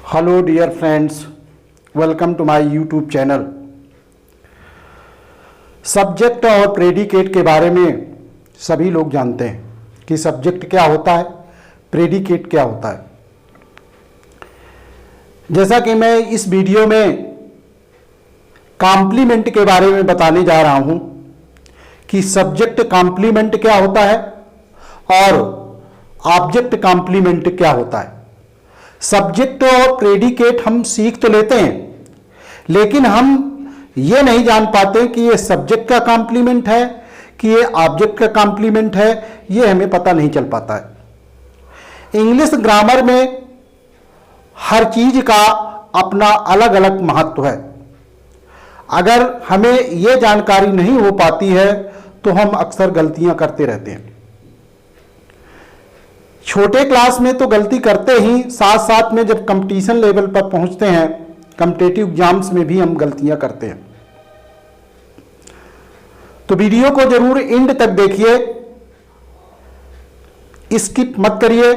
Hello dear friends, welcome to my YouTube channel. Subject और predicate के बारे में सभी लोग जानते हैं कि सब्जेक्ट क्या होता है, प्रेडिकेट क्या होता है। जैसा कि मैं इस वीडियो में कॉम्प्लीमेंट के बारे में बताने जा रहा हूं कि सब्जेक्ट कॉम्प्लीमेंट क्या होता है और ऑब्जेक्ट कॉम्प्लीमेंट क्या होता है। सब्जेक्ट और प्रेडिकेट हम सीख तो लेते हैं, लेकिन हम ये नहीं जान पाते कि ये सब्जेक्ट का कॉम्प्लीमेंट है कि ये ऑब्जेक्ट का कॉम्प्लीमेंट है, ये हमें पता नहीं चल पाता है। इंग्लिश ग्रामर में हर चीज का अपना अलग अलग महत्व है। अगर हमें ये जानकारी नहीं हो पाती है तो हम अक्सर गलतियां करते रहते हैं। छोटे क्लास में तो गलती करते ही, साथ साथ में जब कंपटीशन लेवल पर पहुंचते हैं, कॉम्पिटिटिव एग्जाम्स में भी हम गलतियां करते हैं। तो वीडियो को जरूर एंड तक देखिए, स्किप मत करिए।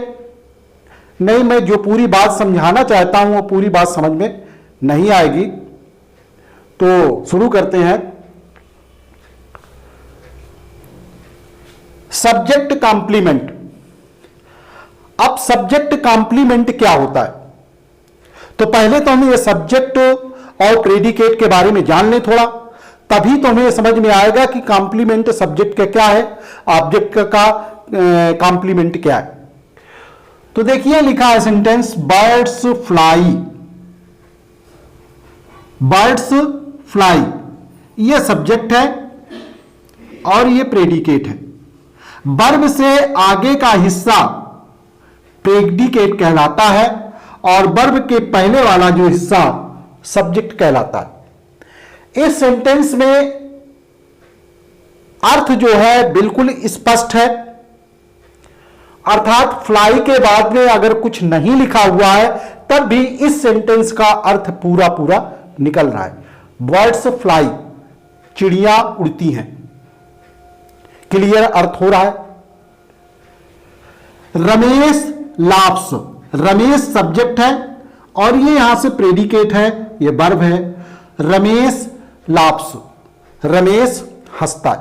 नहीं, मैं जो पूरी बात समझाना चाहता हूं वो पूरी बात समझ में नहीं आएगी। तो शुरू करते हैं। Subject complement. अब सब्जेक्ट कॉम्प्लीमेंट क्या होता है, तो पहले तो हमें ये सब्जेक्ट और प्रेडिकेट के बारे में जान लें थोड़ा, तभी तो हमें समझ में आएगा कि कॉम्प्लीमेंट सब्जेक्ट का क्या है, ऑब्जेक्ट का कॉम्प्लीमेंट क्या है। तो देखिए लिखा है sentence, birds fly. Birds fly ये सब्जेक्ट है और ये प्रेडिकेट है। वर्ब से आगे का हिस्सा प्रेडिकेट कहलाता है और वर्ब के पहले वाला जो हिस्सा सब्जेक्ट कहलाता है। इस सेंटेंस में अर्थ जो है बिल्कुल स्पष्ट है, अर्थात फ्लाई के बाद में अगर कुछ नहीं लिखा हुआ है तब भी इस सेंटेंस का अर्थ पूरा पूरा निकल रहा है। बर्ड्स फ्लाई, चिड़ियां उड़ती हैं, क्लियर अर्थ हो रहा है। रमेश लाफ्स, रमेश सब्जेक्ट है और ये यहां से प्रेडिकेट है, ये वर्ब है। रमेश लाफ्स, रमेश हंसता है।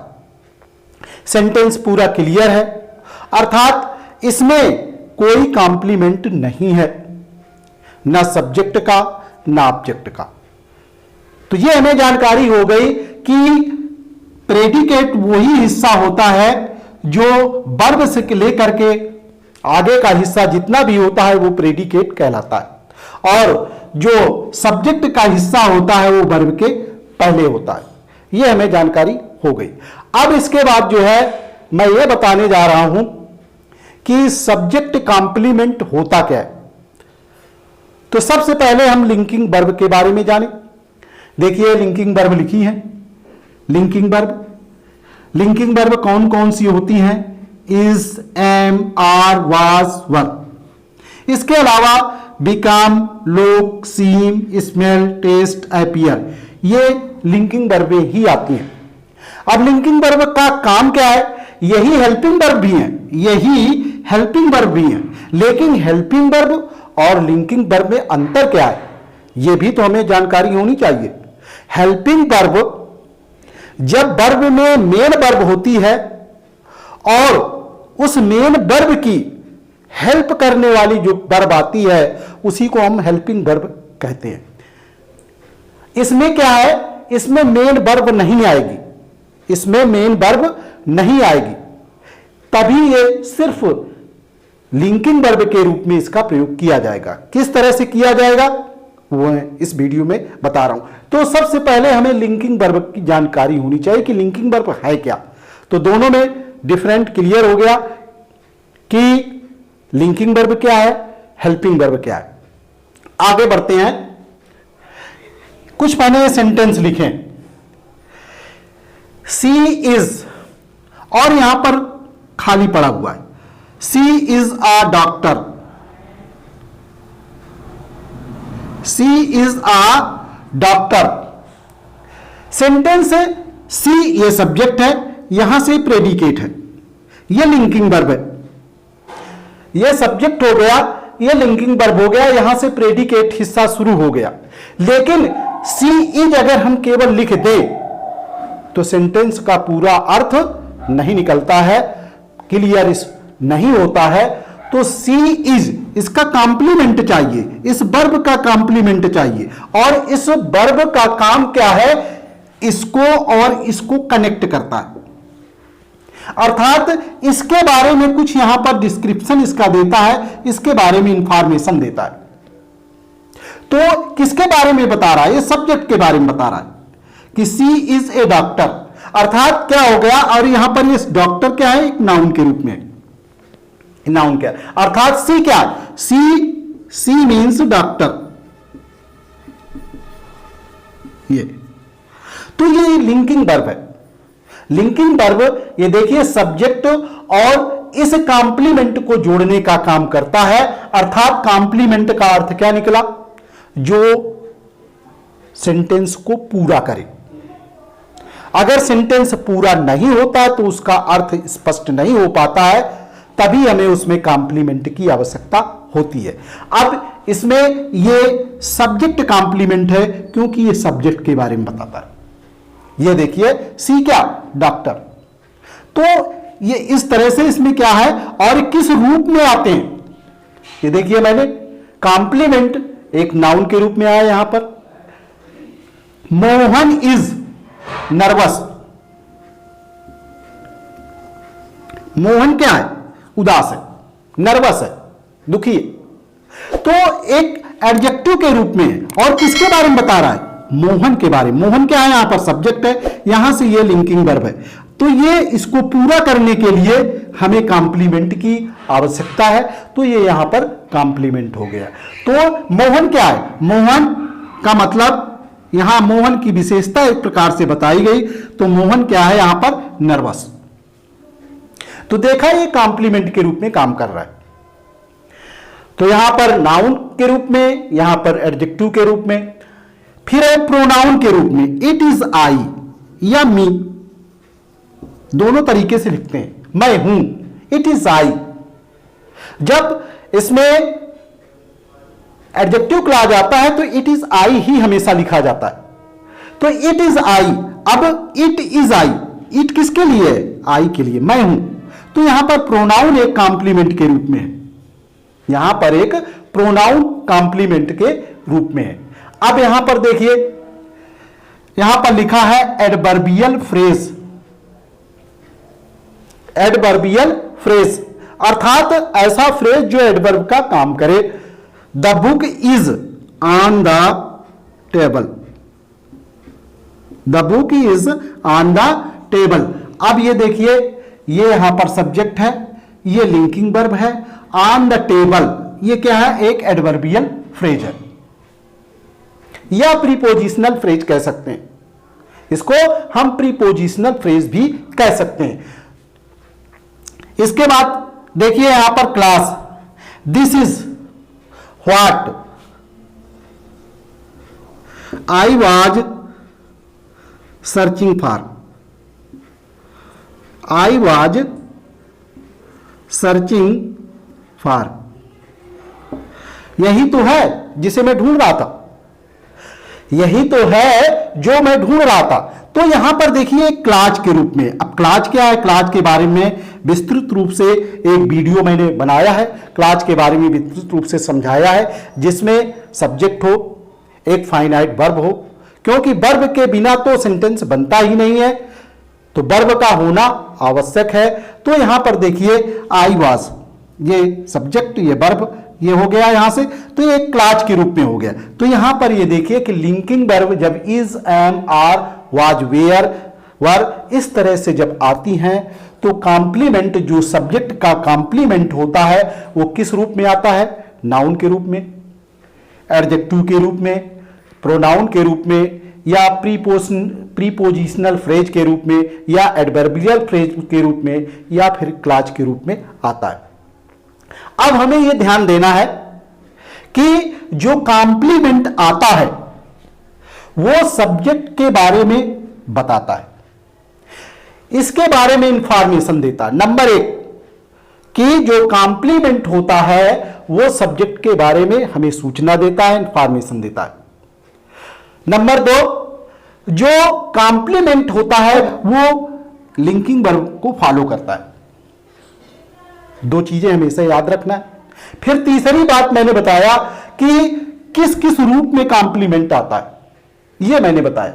सेंटेंस पूरा क्लियर है, अर्थात इसमें कोई कॉम्प्लीमेंट नहीं है, ना सब्जेक्ट का ना ऑब्जेक्ट का। तो ये हमें जानकारी हो गई कि प्रेडिकेट वही हिस्सा होता है जो वर्ब से लेकर के आगे का हिस्सा जितना भी होता है वो प्रेडिकेट कहलाता है, और जो सब्जेक्ट का हिस्सा होता है वो वर्ब के पहले होता है। ये हमें जानकारी हो गई। अब इसके बाद जो है मैं ये बताने जा रहा हूं कि सब्जेक्ट कॉम्प्लीमेंट होता क्या है। तो सबसे पहले हम लिंकिंग वर्ब के बारे में जानें। देखिए लिंकिंग वर्ब लिखी है। लिंकिंग वर्ब, लिंकिंग वर्ब कौन कौन सी होती हैं? इज, एम, आर, वाज, वर। इसके अलावा बिकम, लुक, सीम, स्मेल, टेस्ट, अपीयर, ये लिंकिंग वर्बें ही आती हैं। अब लिंकिंग वर्ब का काम क्या है? यही हेल्पिंग वर्ब भी है, यही हेल्पिंग वर्ब भी है, लेकिन हेल्पिंग वर्ब और लिंकिंग वर्ब में अंतर क्या है यह भी तो हमें जानकारी होनी चाहिए। हेल्पिंग वर्ब जब वर्ब में मेन वर्ब होती है और उस मेन वर्ब की हेल्प करने वाली जो वर्ब आती है उसी को हम हेल्पिंग वर्ब कहते हैं। इसमें क्या है, इसमें मेन वर्ब नहीं आएगी, इसमें मेन वर्ब नहीं आएगी, तभी ये सिर्फ लिंकिंग वर्ब के रूप में इसका प्रयोग किया जाएगा। किस तरह से किया जाएगा वो इस वीडियो में बता रहा हूं। तो सबसे पहले हमें लिंकिंग वर्ब की जानकारी होनी चाहिए कि लिंकिंग वर्ब है क्या। तो दोनों में डिफरेंट क्लियर हो गया कि लिंकिंग वर्ब क्या है, हेल्पिंग वर्ब क्या है। आगे बढ़ते हैं। कुछ पहले सेंटेंस लिखें। सी इज, और यहां पर खाली पड़ा हुआ है, C is a doctor. C is a doctor. Sentence है, सी ये सब्जेक्ट है, यहां से प्रेडिकेट है, यह लिंकिंग वर्ब है। यह सब्जेक्ट हो गया, ये लिंकिंग वर्ब हो गया, यहां से प्रेडिकेट हिस्सा शुरू हो गया। लेकिन सी इज अगर हम केवल लिख दें तो सेंटेंस का पूरा अर्थ नहीं निकलता है, क्लियर नहीं होता है। तो सी इज, इसका कॉम्प्लीमेंट चाहिए, इस वर्ब का कॉम्प्लीमेंट चाहिए, और इस वर्ब का काम क्या है, इसको और इसको कनेक्ट करता है। अर्थात इसके बारे में कुछ यहां पर डिस्क्रिप्शन इसका देता है, इसके बारे में इंफॉर्मेशन देता है। तो किसके बारे में बता रहा है, ये सब्जेक्ट के बारे में बता रहा है कि सी इज ए डॉक्टर। अर्थात क्या हो गया, और यहां पर ये डॉक्टर क्या है, एक नाउन के रूप में, नाउन क्या है, अर्थात सी क्या है, सी मीन्स डॉक्टर। ये तो ये लिंकिंग वर्ब है। लिंकिंग वर्ब ये देखिए सब्जेक्ट और इस कॉम्प्लीमेंट को जोड़ने का काम करता है। अर्थात कॉम्प्लीमेंट का अर्थ क्या निकला, जो सेंटेंस को पूरा करे। अगर सेंटेंस पूरा नहीं होता तो उसका अर्थ स्पष्ट नहीं हो पाता है, तभी हमें उसमें कॉम्प्लीमेंट की आवश्यकता होती है। अब इसमें ये सब्जेक्ट कॉम्प्लीमेंट है, क्योंकि ये सब्जेक्ट के बारे में बताता है। ये देखिए सी क्या, डॉक्टर। तो ये इस तरह से इसमें क्या है और किस रूप में आते हैं, ये देखिए मैंने कॉम्प्लीमेंट एक नाउन के रूप में आया यहां पर। मोहन इज नर्वस, मोहन क्या है, उदास है, नर्वस है, दुखी है। तो एक एडजेक्टिव के रूप में है, और किसके बारे में बता रहा है, मोहन के बारे में। मोहन क्या है, यहां पर सब्जेक्ट है, यहां से ये लिंकिंग वर्ब है। तो ये इसको पूरा करने के लिए हमें कॉम्प्लीमेंट की आवश्यकता है, तो ये यहां पर कॉम्प्लीमेंट हो गया। तो मोहन क्या है, मोहन का मतलब यहां मोहन की विशेषता एक प्रकार से बताई गई। तो मोहन क्या है यहां पर, नर्वस। तो देखा ये कॉम्प्लीमेंट के रूप में काम कर रहा है। तो यहां पर नाउन के रूप में, यहां पर एडजेक्टिव के रूप में, फिर है प्रोनाउन के रूप में। इट इज आई या मी, दोनों तरीके से लिखते हैं, मैं हूं, इट इज आई। जब इसमें एडजेक्टिव क्लॉज आता है तो इट इज आई ही हमेशा लिखा जाता है। तो इट इज आई, अब इट इज आई, इट किसके लिए है, आई के लिए, मैं हूं। तो यहां पर प्रोनाउन एक कॉम्प्लीमेंट के रूप में है, यहां पर एक प्रोनाउन कॉम्प्लीमेंट के रूप में है। अब यहां पर देखिए, यहां पर लिखा है एडवर्बियल फ्रेज। एडवर्बियल फ्रेज अर्थात ऐसा फ्रेज जो एडवर्ब का काम करे। The book is on the table, the book is on the table. अब ये देखिए, ये यहां पर सब्जेक्ट है, ये लिंकिंग वर्ब है। ऑन द टेबल ये क्या है, एक एडवर्बियल फ्रेज है, या प्रीपोजिशनल फ्रेज कह सकते हैं, इसको हम प्रीपोजिशनल फ्रेज भी कह सकते हैं। इसके बाद देखिए यहां पर class, this is what I was searching for, I was searching for, यही तो है जिसे मैं ढूंढ रहा था, यही तो है जो मैं ढूंढ रहा था। तो यहां पर देखिए क्लाज के रूप में। अब क्लाज क्या है, क्लाज के बारे में विस्तृत रूप से एक वीडियो मैंने बनाया है, क्लाज के बारे में विस्तृत रूप से समझाया है, जिसमें सब्जेक्ट हो, एक फाइनाइट वर्ब हो, क्योंकि वर्ब के बिना तो सेंटेंस बनता ही नहीं है, तो वर्ब का होना आवश्यक है। तो यहां पर देखिए आई वाज, ये सब्जेक्ट, ये वर्ब, ये हो गया यहां से, तो ये क्लाज के रूप में हो गया। तो यहां पर ये देखिए कि लिंकिंग वर्ब जब is, am, are, was, were, were इस तरह से जब आती हैं तो कॉम्प्लीमेंट, जो सब्जेक्ट का कॉम्प्लीमेंट होता है वो किस रूप में आता है, नाउन के रूप में, एडजेक्टिव के रूप में, प्रोनाउन के रूप में, या प्रीपोजिशनल फ्रेज के रूप में, या एडवर्बियल फ्रेज के रूप में, या फिर क्लाज के रूप में आता है। अब हमें यह ध्यान देना है कि जो कॉम्प्लीमेंट आता है वो सब्जेक्ट के बारे में बताता है, इसके बारे में इंफॉर्मेशन देता है। नंबर 1 कि जो कॉम्प्लीमेंट होता है वो सब्जेक्ट के बारे में हमें सूचना देता है, इंफॉर्मेशन देता है। नंबर 2, जो कॉम्प्लीमेंट होता है वो लिंकिंग वर्ब को फॉलो करता है। दो चीजें हमेशा याद रखना है। फिर तीसरी बात मैंने बताया कि किस किस रूप में कॉम्प्लीमेंट आता है, यह मैंने बताया।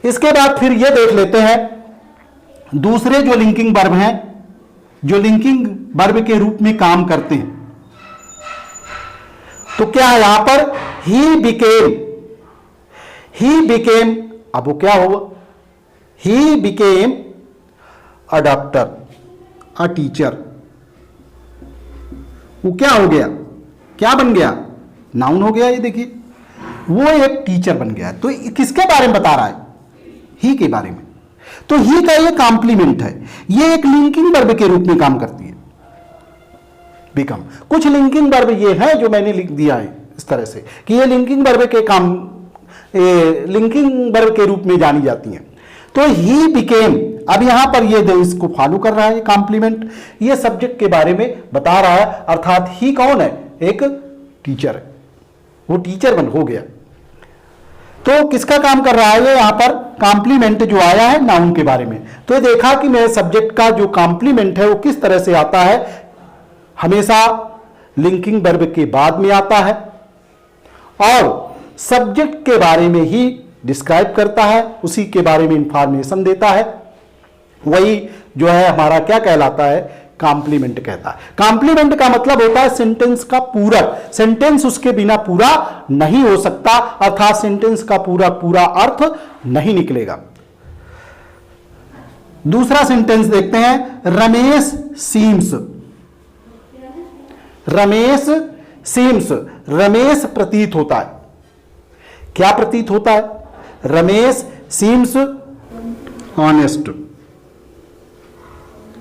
इसके बाद फिर यह देख लेते हैं दूसरे जो लिंकिंग वर्ब हैं, जो लिंकिंग वर्ब के रूप में काम करते हैं। तो क्या है यहां पर, ही बिकेम, अब वो क्या हुआ, he became a doctor, a teacher. वो क्या हो गया, क्या बन गया, नाउन हो गया। ये देखिए वो एक टीचर बन गया। तो किसके बारे में बता रहा है, ही के बारे में। तो ही का ये कॉम्प्लीमेंट है, ये एक लिंकिंग वर्ब के रूप में काम करती है, बिकम। कुछ लिंकिंग वर्ब ये है जो मैंने लिख दिया है इस तरह से कि ये लिंकिंग वर्ब के लिंकिंग वर्ब के रूप में जानी जाती हैं। तो ही बिकेम, अब यहां पर ये इसको फॉलो कर रहा है कॉम्प्लीमेंट, ये सब्जेक्ट के बारे में बता रहा है, अर्थात ही कौन है, एक टीचर है, वो टीचर बन हो गया। तो किसका काम कर रहा है ये, यहां पर कॉम्प्लीमेंट जो आया है नाउन के बारे में। तो देखा कि मेरे सब्जेक्ट का जो कॉम्प्लीमेंट है वो किस तरह से आता है, हमेशा लिंकिंग वर्ब के बाद में आता है और सब्जेक्ट के बारे में ही डिस्क्राइब करता है, उसी के बारे में इंफॉर्मेशन देता है। वही जो है हमारा क्या कहलाता है, कॉम्प्लीमेंट कहता है। कॉम्प्लीमेंट का मतलब होता है सेंटेंस का पूरक। सेंटेंस उसके बिना पूरा नहीं हो सकता, अर्थात सेंटेंस का पूरा पूरा अर्थ नहीं निकलेगा। दूसरा सेंटेंस देखते हैं, रमेश सीम्स। रमेश सीम्स, रमेश प्रतीत होता है। क्या प्रतीत होता है, रमेश सीम्स ऑनेस्ट।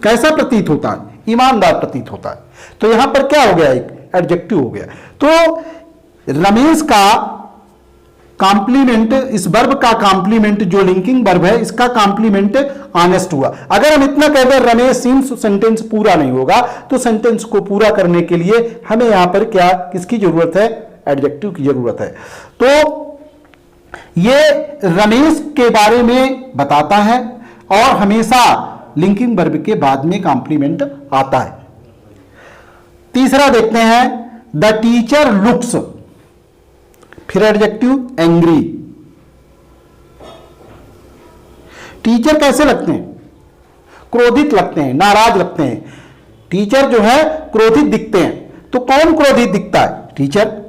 कैसा प्रतीत होता है, ईमानदार प्रतीत होता है। तो यहां पर क्या हो गया, एक एडजेक्टिव हो गया। तो रमेश का कॉम्प्लीमेंट, इस वर्ब का कॉम्प्लीमेंट जो लिंकिंग वर्ब है, इसका कॉम्प्लीमेंट ऑनेस्ट हुआ। अगर हम इतना कह दें रमेश सीम्स, सेंटेंस पूरा नहीं होगा। तो सेंटेंस को पूरा करने के लिए हमें यहां पर क्या, किसकी जरूरत है, एडजेक्टिव की जरूरत है। तो ये रमेश के बारे में बताता है और हमेशा लिंकिंग वर्ब के बाद में कॉम्प्लीमेंट आता है। तीसरा देखते हैं, द टीचर लुक्स, फिर एडजेक्टिव एंग्री। टीचर कैसे लगते हैं, क्रोधित लगते हैं, नाराज लगते हैं। टीचर जो है क्रोधित दिखते हैं। तो कौन क्रोधित दिखता है, टीचर।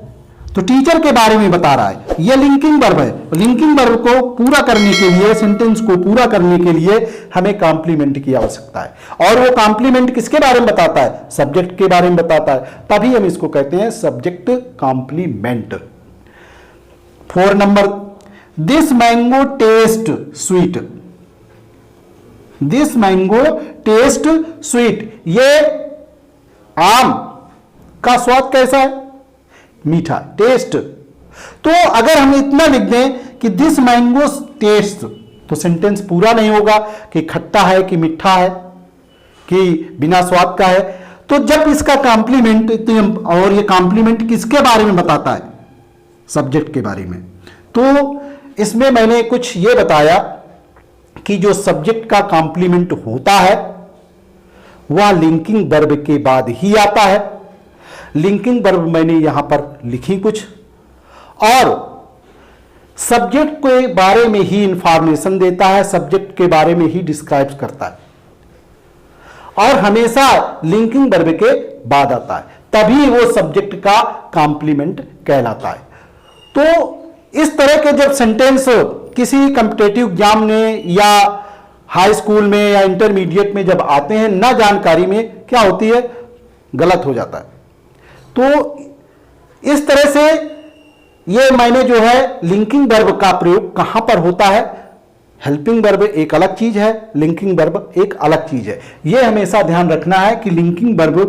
तो टीचर के बारे में बता रहा है। यह लिंकिंग वर्ब है। लिंकिंग वर्ब को पूरा करने के लिए, सेंटेंस को पूरा करने के लिए हमें कॉम्प्लीमेंट की आवश्यकता है। और वो कॉम्प्लीमेंट किसके बारे में बताता है, सब्जेक्ट के बारे में बताता है। तभी हम इसको कहते हैं subject complement. 4 number, this mango taste sweet. This mango taste sweet, ये आम का स्वाद कैसा है, मीठा, टेस्ट। तो अगर हम इतना लिख दें कि दिस मैंगो टेस्ट, तो सेंटेंस पूरा नहीं होगा कि खट्टा है कि मीठा है कि बिना स्वाद का है। तो जब इसका कॉम्प्लीमेंट, और ये कॉम्प्लीमेंट किसके बारे में बताता है, सब्जेक्ट के बारे में। तो इसमें मैंने कुछ ये बताया कि जो सब्जेक्ट का कॉम्प्लीमेंट होता है वह लिंकिंग वर्ब के बाद ही आता है। लिंकिंग वर्ब मैंने यहां पर लिखी कुछ, और सब्जेक्ट के बारे में ही इंफॉर्मेशन देता है, सब्जेक्ट के बारे में ही डिस्क्राइब करता है, और हमेशा लिंकिंग वर्ब के बाद आता है। तभी वो सब्जेक्ट का कॉम्प्लीमेंट कहलाता है। तो इस तरह के जब सेंटेंस किसी कॉम्पिटिटिव एग्जाम में या हाई स्कूल में या इंटरमीडिएट में जब आते हैं, ना जानकारी में क्या होती है, गलत हो जाता है। तो इस तरह से ये मैंने जो है लिंकिंग वर्ब का प्रयोग कहां पर होता है, हेल्पिंग वर्ब एक अलग चीज है, लिंकिंग वर्ब एक अलग चीज है। यह हमेशा ध्यान रखना है कि लिंकिंग वर्ब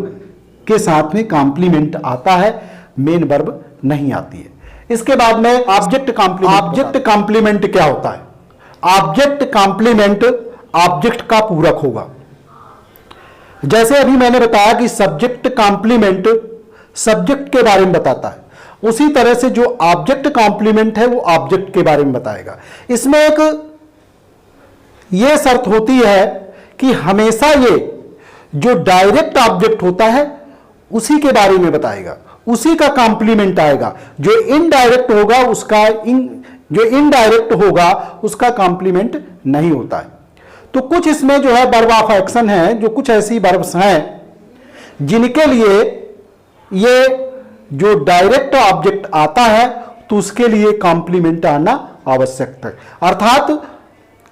के साथ में कॉम्प्लीमेंट आता है, मेन वर्ब नहीं आती है। इसके बाद में ऑब्जेक्ट कॉम्प्लीमेंट। ऑब्जेक्ट कॉम्प्लीमेंट क्या होता है, ऑब्जेक्ट कॉम्प्लीमेंट ऑब्जेक्ट का पूरक होगा। जैसे अभी मैंने बताया कि सब्जेक्ट कॉम्प्लीमेंट सब्जेक्ट के बारे में बताता है, उसी तरह से जो ऑब्जेक्ट कॉम्प्लीमेंट है वो ऑब्जेक्ट के बारे में बताएगा। इसमें एक ये शर्त होती है कि हमेशा ये जो डायरेक्ट ऑब्जेक्ट होता है उसी के बारे में बताएगा, उसी का कॉम्प्लीमेंट आएगा। जो इनडायरेक्ट होगा उसका कॉम्प्लीमेंट नहीं होता है। तो कुछ इसमें जो है वर्ब ऑफ एक्शन है, जो कुछ ऐसी वर्ब्स हैं जिनके लिए ये जो डायरेक्ट ऑब्जेक्ट आता है तो उसके लिए कॉम्प्लीमेंट आना आवश्यक है। अर्थात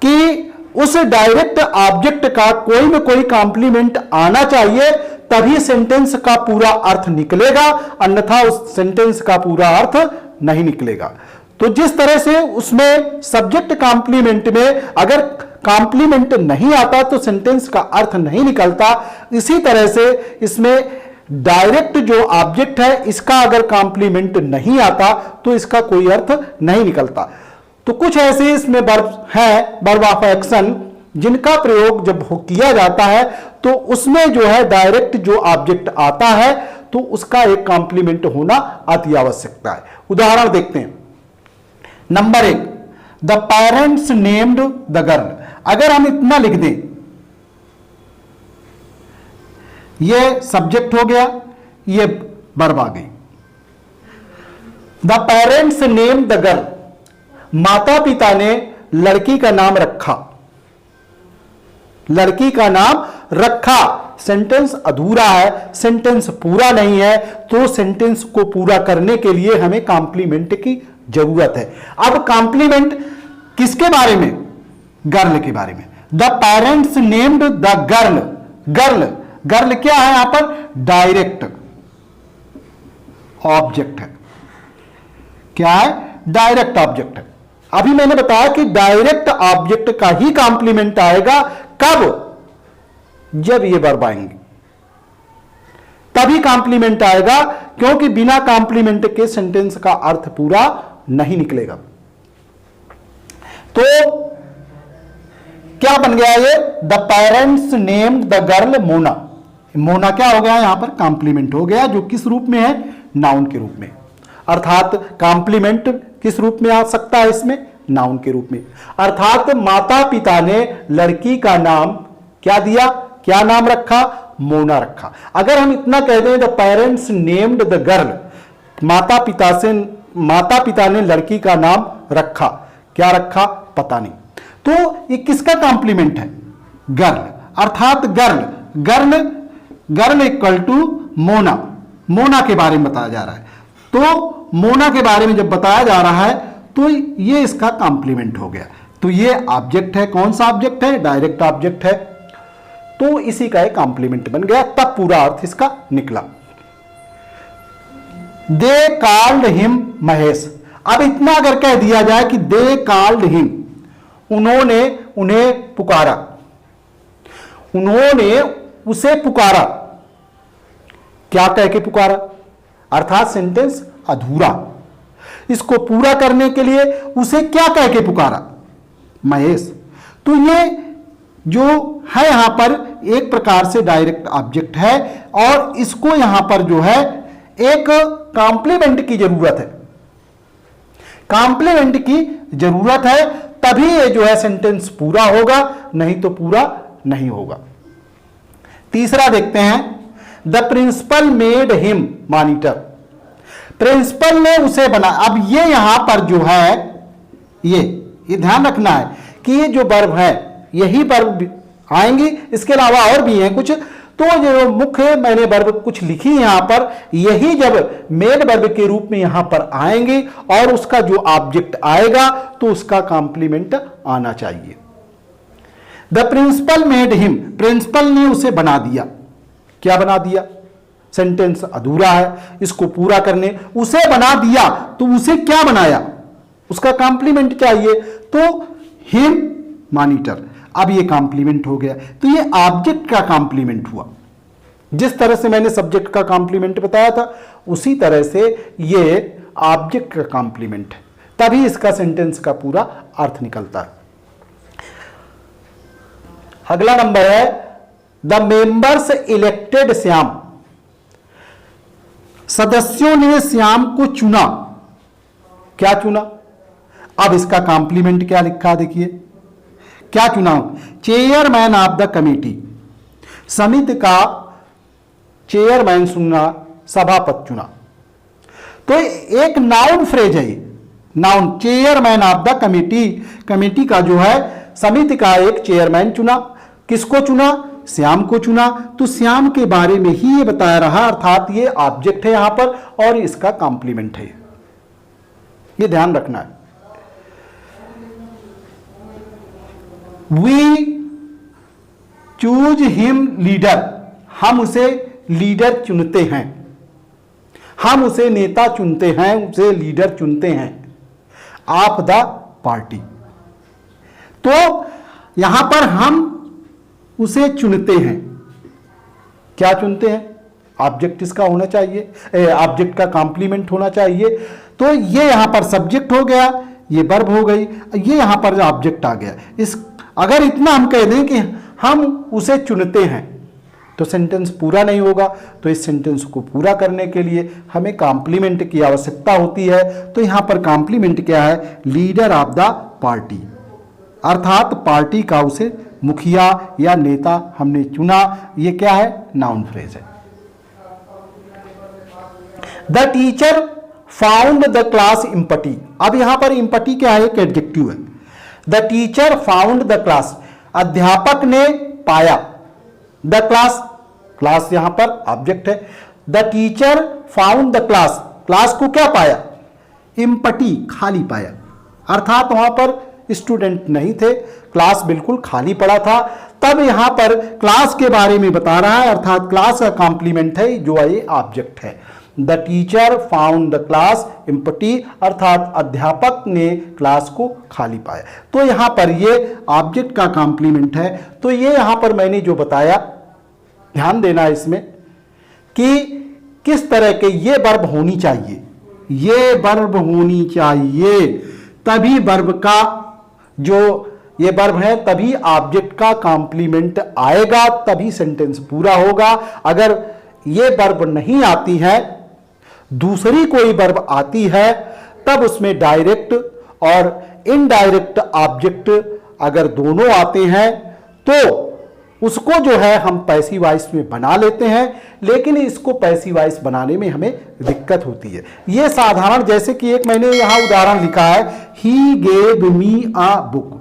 कि उस डायरेक्ट ऑब्जेक्ट का कोई न कोई कॉम्प्लीमेंट आना चाहिए, तभी सेंटेंस का पूरा अर्थ निकलेगा, अन्यथा उस सेंटेंस का पूरा अर्थ नहीं निकलेगा। तो जिस तरह से उसमें सब्जेक्ट कॉम्प्लीमेंट में अगर कॉम्प्लीमेंट नहीं आता तो सेंटेंस का अर्थ नहीं निकलता, इसी तरह से इसमें डायरेक्ट जो ऑब्जेक्ट है इसका अगर कॉम्प्लीमेंट नहीं आता तो इसका कोई अर्थ नहीं निकलता। तो कुछ ऐसे इसमें वर्ब हैं, वर्ब ऑफ एक्शन, जिनका प्रयोग जब किया जाता है तो उसमें जो है डायरेक्ट जो ऑब्जेक्ट आता है तो उसका एक कॉम्प्लीमेंट होना अति आवश्यकता है। उदाहरण देखते हैं। Number 1, the parents named the girl. अगर हम इतना लिख दें, ये सब्जेक्ट हो गया, ये वर्ब आ गई। The parents named the girl, माता पिता ने लड़की का नाम रखा। लड़की का नाम रखा, सेंटेंस अधूरा है, सेंटेंस पूरा नहीं है, तो सेंटेंस को पूरा करने के लिए हमें कॉम्प्लीमेंट की जरूरत है। अब कॉम्प्लीमेंट किसके बारे में? गर्ल के बारे में। The parents named the girl. Girl, girl क्या है यहां पर? डायरेक्ट ऑब्जेक्ट है। क्या है? डायरेक्ट ऑब्जेक्ट है। अभी मैंने बताया कि डायरेक्ट ऑब्जेक्ट का ही कॉम्प्लीमेंट आएगा। कब? जब ये वर्ब आएंगे तभी कॉम्प्लीमेंट आएगा, क्योंकि बिना कॉम्प्लीमेंट के सेंटेंस का अर्थ पूरा नहीं निकलेगा। तो क्या बन गया ये? The parents named the girl Mona. Mona क्या हो गया? यहां पर कॉम्प्लीमेंट हो गया, जो किस रूप में है? नाउन के रूप में। अर्थात कॉम्प्लीमेंट किस रूप में आ सकता है इसमें? नाउन के रूप में। अर्थात माता पिता ने लड़की का नाम क्या दिया? क्या नाम रखा? मोना रखा। अगर हम इतना कह दें the parents named the girl, माता पिता ने लड़की का नाम रखा, क्या रखा पता नहीं, तो ये किसका कॉम्प्लीमेंट है? गर्ल। अर्थात girl equal to Mona. Mona के बारे में बताया जा रहा है। तो मोना के बारे में जब बताया जा रहा है तो ये इसका कॉम्प्लीमेंट हो गया। तो ये ऑब्जेक्ट है। कौन सा ऑब्जेक्ट है? डायरेक्ट ऑब्जेक्ट है। तो इसी का एक कॉम्प्लीमेंट बन गया, तब पूरा अर्थ इसका निकला। They called him Mahesh. अब इतना अगर कह दिया जाए कि दे कॉल्ड हिम, उन्होंने उन्हें पुकारा, उन्होंने उसे पुकारा, क्या कह के पुकारा? अर्थात सेंटेंस अधूरा। इसको पूरा करने के लिए उसे क्या कह के पुकारा? महेश। तो ये जो है यहां पर एक प्रकार से डायरेक्ट ऑब्जेक्ट है, और इसको यहां पर जो है एक कॉम्प्लीमेंट की जरूरत है। कॉम्प्लीमेंट की जरूरत है, तभी ये जो है सेंटेंस पूरा होगा, नहीं तो पूरा नहीं होगा। तीसरा देखते हैं। The principal made him monitor. Principal ने उसे बना। अब ये यहां पर जो है ये ध्यान रखना है कि ये जो वर्ब है यही वर्ब आएंगी, इसके अलावा और भी हैं कुछ। तो जो मुख्य मैंने वर्ब कुछ लिखी यहां पर, यही जब मेन वर्ब के रूप में यहां पर आएंगे और उसका जो ऑब्जेक्ट आएगा तो उसका कॉम्प्लीमेंट आना चाहिए। The principal made him, principal ने उसे बना दिया। क्या बना दिया? सेंटेंस अधूरा है, इसको पूरा करने उसे बना दिया, तो उसे क्या बनाया? उसका कॉम्प्लीमेंट चाहिए, तो हिम मॉनिटर। अब ये कॉम्प्लीमेंट हो गया, तो ये ऑब्जेक्ट का कॉम्प्लीमेंट हुआ। जिस तरह से मैंने सब्जेक्ट का कॉम्प्लीमेंट बताया था, उसी तरह से ये ऑब्जेक्ट का कॉम्प्लीमेंट है, तभी इसका सेंटेंस का पूरा अर्थ निकलता है। अगला नंबर है द मेंबर्स इलेक्टेड श्याम, सदस्यों ने श्याम को चुना। क्या चुना? अब इसका कॉम्प्लीमेंट क्या लिखा देखिए, क्या चुना? चेयरमैन ऑफ द कमेटी, समिति का चेयरमैन चुना, सभापति चुना। तो एक नाउन फ्रेज है, noun, chairman of the committee, committee का जो है समिति का एक चेयरमैन चुना। किसको चुना? श्याम को चुना। तो श्याम के बारे में ही ये बताया रहा, अर्थात ये ऑब्जेक्ट है यहां पर और इसका कॉम्प्लीमेंट है, ये ध्यान रखना है। वी चूज हिम लीडर, हम उसे लीडर चुनते हैं, हम उसे नेता चुनते हैं, उसे लीडर चुनते हैं ऑफ द पार्टी। तो यहां पर हम उसे चुनते हैं, क्या चुनते हैं? ऑब्जेक्ट इसका होना चाहिए, ऑब्जेक्ट का कॉम्प्लीमेंट होना चाहिए। तो ये यहां पर सब्जेक्ट हो गया, ये वर्ब हो गई, ये यहां पर ऑब्जेक्ट आ गया। इस अगर इतना हम कह दें कि हम उसे चुनते हैं तो सेंटेंस पूरा नहीं होगा। तो इस सेंटेंस को पूरा करने के लिए हमें कॉम्प्लीमेंट की आवश्यकता होती है। तो यहां पर कॉम्प्लीमेंट क्या है? लीडर ऑफ द पार्टी, अर्थात पार्टी का उसे मुखिया या नेता हमने चुना। ये क्या है? नाउन फ्रेज है। The teacher found the class empty, अब यहां पर इम्पटी क्या है? एक एडजेक्टिव है। The teacher found the class, अध्यापक ने पाया। द क्लास, क्लास यहां पर ऑब्जेक्ट है। The teacher found the class, class को क्या पाया? इम्पटी, खाली पाया, अर्थात वहां पर स्टूडेंट नहीं थे, क्लास बिल्कुल खाली पड़ा था। तब यहां पर क्लास के बारे में बता रहा है, अर्थात क्लास का कॉम्प्लीमेंट है जो ये ऑब्जेक्ट है। The teacher found the class empty, अर्थात अध्यापक ने क्लास को खाली पाया। तो यहां पर ये ऑब्जेक्ट का कॉम्प्लीमेंट है। तो ये यहां पर मैंने जो बताया, ध्यान देना इसमें कि किस तरह के ये वर्ब होनी चाहिए, ये वर्ब होनी चाहिए, तभी वर्ब का जो ये वर्ब है तभी ऑब्जेक्ट का कॉम्प्लीमेंट आएगा, तभी सेंटेंस पूरा होगा। अगर ये वर्ब नहीं आती है, दूसरी कोई वर्ब आती है, तब उसमें डायरेक्ट और इनडायरेक्ट ऑब्जेक्ट अगर दोनों आते हैं तो उसको जो है हम पैसिव वॉइस में बना लेते हैं, लेकिन इसको पैसिव वॉइस बनाने में हमें दिक्कत होती है। ये साधारण, जैसे कि एक मैंने यहां उदाहरण लिखा है, he gave me a book,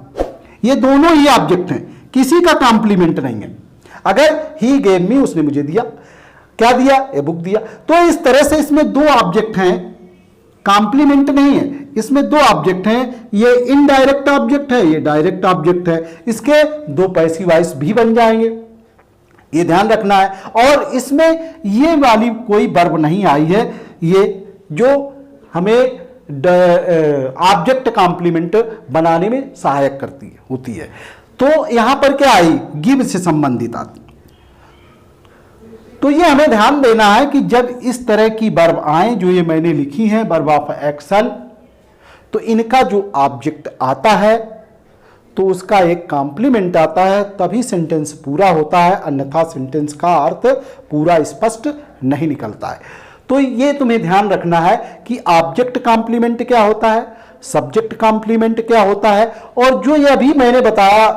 ये दोनों ही ऑब्जेक्ट हैं, किसी का कॉम्प्लीमेंट नहीं है। अगर ही गेव मी, उसने मुझे दिया, क्या दिया? ए बुक दिया। तो इस तरह से इसमें दो ऑब्जेक्ट हैं, कॉम्प्लीमेंट नहीं है, इसमें दो ऑब्जेक्ट हैं, ये इनडायरेक्ट ऑब्जेक्ट है, ये डायरेक्ट ऑब्जेक्ट है, इसके दो पैसिव वॉइस भी बन जाएंगे, ये ध्यान रखना है। और इसमें ये वाली कोई वर्ब नहीं आई है, ये जो हमें ऑब्जेक्ट कॉम्प्लीमेंट बनाने में सहायक करती है, होती है। तो यहां पर क्या आई? गिव से संबंधित आती। तो ये हमें ध्यान देना है कि जब इस तरह की वर्ब आए, जो ये मैंने लिखी है वर्ब ऑफ एक्शन, तो इनका जो ऑब्जेक्ट आता है तो उसका एक कॉम्प्लीमेंट आता है, तभी सेंटेंस पूरा होता है, अन्यथा सेंटेंस का अर्थ पूरा स्पष्ट नहीं निकलता है। तो ये तुम्हें ध्यान रखना है कि ऑब्जेक्ट कॉम्प्लीमेंट क्या होता है, सब्जेक्ट कॉम्प्लीमेंट क्या होता है, और जो ये अभी मैंने बताया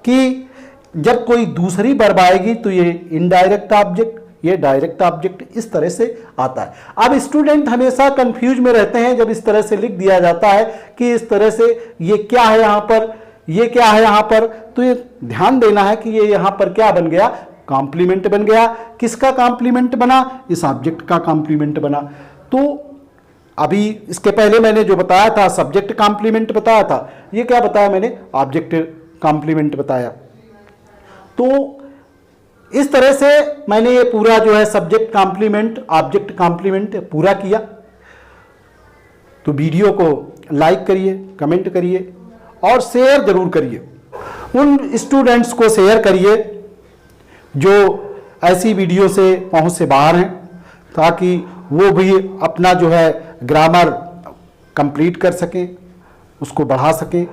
कि जब कोई दूसरी वर्ब आएगी तो ये इनडायरेक्ट ऑब्जेक्ट, ये डायरेक्ट ऑब्जेक्ट, इस तरह से आता है। अब स्टूडेंट हमेशा कंफ्यूज में रहते हैं जब इस तरह से लिख दिया जाता है कि इस तरह से ये क्या है यहां पर, ये क्या है यहां पर। तो ये ध्यान देना है कि ये यहां पर क्या बन गया? कॉम्प्लीमेंट बन गया। किसका कॉम्प्लीमेंट बना? इस ऑब्जेक्ट का कॉम्प्लीमेंट बना। तो अभी इसके पहले मैंने जो बताया था सब्जेक्ट कॉम्प्लीमेंट बताया था, ये क्या बताया मैंने? ऑब्जेक्ट कॉम्प्लीमेंट बताया। तो इस तरह से मैंने ये पूरा जो है सब्जेक्ट कॉम्प्लीमेंट, ऑब्जेक्ट कॉम्प्लीमेंट पूरा किया। तो वीडियो को लाइक करिए, कमेंट करिए और शेयर जरूर करिए। उन स्टूडेंट्स को शेयर करिए जो ऐसी वीडियो से पहुंच से बाहर हैं, ताकि वो भी अपना जो है ग्रामर कंप्लीट कर सकें, उसको बढ़ा सकें।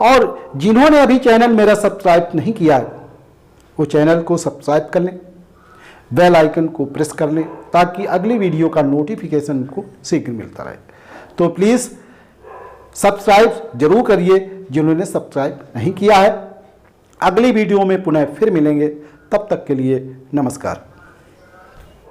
और जिन्होंने अभी चैनल मेरा सब्सक्राइब नहीं किया है वो चैनल को सब्सक्राइब कर लें, बेल आइकन को प्रेस कर लें ताकि अगली वीडियो का नोटिफिकेशन उनको शीघ्र मिलता रहे। तो प्लीज़ सब्सक्राइब जरूर करिए जिन्होंने सब्सक्राइब नहीं किया है। अगली वीडियो में पुनः फिर मिलेंगे, तब तक के लिए नमस्कार।